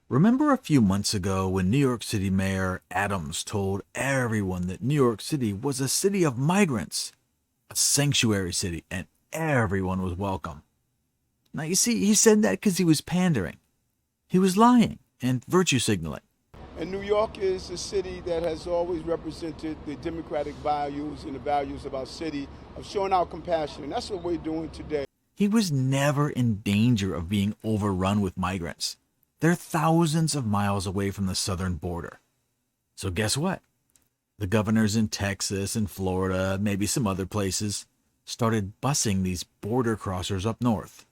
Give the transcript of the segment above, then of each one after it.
Remember a few months ago when New York City Mayor Adams told everyone that New York City was a city of migrants, a sanctuary city, and everyone was welcome? Now, you see, he said that because he was pandering. He was lying and virtue signaling. And New York is a city that has always represented the democratic values and the values of our city, of showing our compassion. And that's what we're doing today. He was never in danger of being overrun with migrants. They're thousands of miles away from the southern border. So guess what? The governors in Texas and Florida, maybe some other places, started busing these border crossers up north.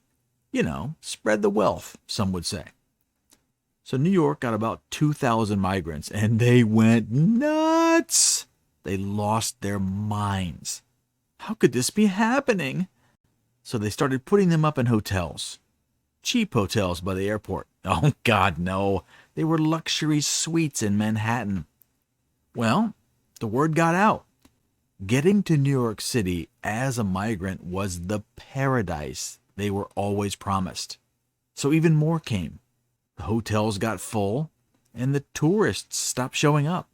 Spread the wealth, some would say. So New York got about 2,000 migrants, and they went nuts. They lost their minds. How could this be happening? So they started putting them up in hotels. Cheap hotels by the airport. Oh, God, no. They were luxury suites in Manhattan. Well, the word got out. Getting to New York City as a migrant was the paradise they were always promised. So even more came. The hotels got full, and the tourists stopped showing up.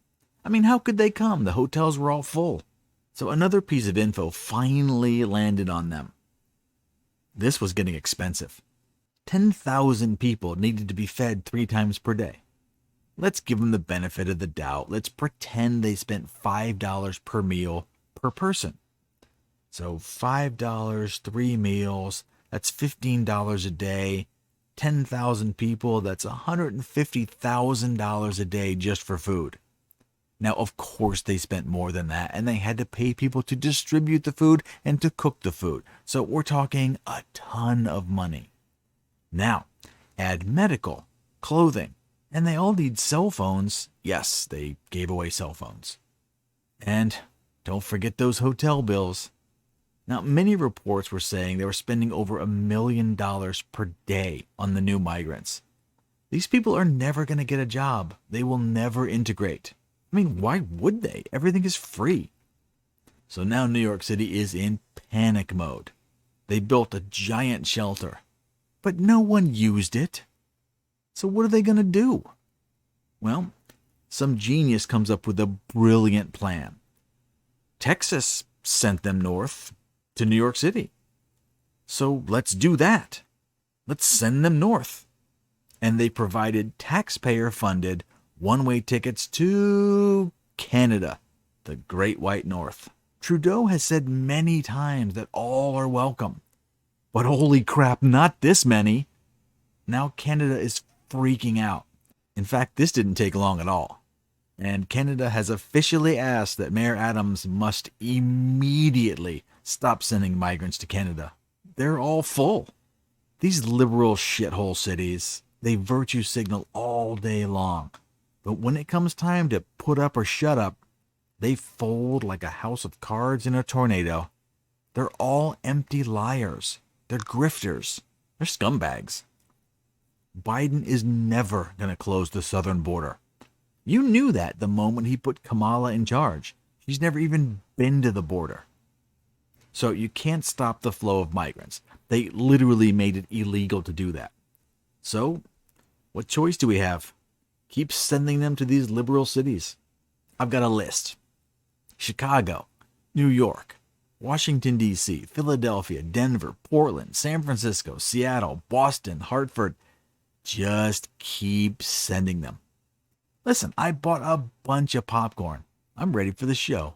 I mean, how could they come? The hotels were all full. So another piece of info finally landed on them. This was getting expensive. 10,000 people needed to be fed 3 times per day. Let's give them the benefit of the doubt. Let's pretend they spent $5 per meal per person. So $5, 3 meals, that's $15 a day. 10,000 people, that's $150,000 a day just for food. Now, of course, they spent more than that, and they had to pay people to distribute the food and to cook the food. So we're talking a ton of money. Now, add medical, clothing, and they all need cell phones. Yes, they gave away cell phones. And don't forget those hotel bills. Now, many reports were saying they were spending over $1 million per day on the new migrants. These people are never going to get a job. They will never integrate. I mean, why would they? Everything is free. So now New York City is in panic mode. They built a giant shelter, but no one used it. So what are they going to do? Well, some genius comes up with a brilliant plan. Texas sent them north to New York City. So let's do that. Let's send them north. And they provided taxpayer-funded one-way tickets to Canada, the Great White North. Trudeau has said many times that all are welcome. But holy crap, not this many. Now Canada is freaking out. In fact, this didn't take long at all. And Canada has officially asked that Mayor Adams must immediately stop sending migrants to Canada. They're all full. These liberal shithole cities, they virtue signal all day long. But when it comes time to put up or shut up, they fold like a house of cards in a tornado. They're all empty liars. They're grifters. They're scumbags. Biden is never going to close the southern border. You knew that the moment he put Kamala in charge. She's never even been to the border. So you can't stop the flow of migrants. They literally made it illegal to do that. So what choice do we have? Keep sending them to these liberal cities. I've got a list. Chicago, New York, Washington, D.C., Philadelphia, Denver, Portland, San Francisco, Seattle, Boston, Hartford. Just keep sending them. Listen, I bought a bunch of popcorn. I'm ready for the show.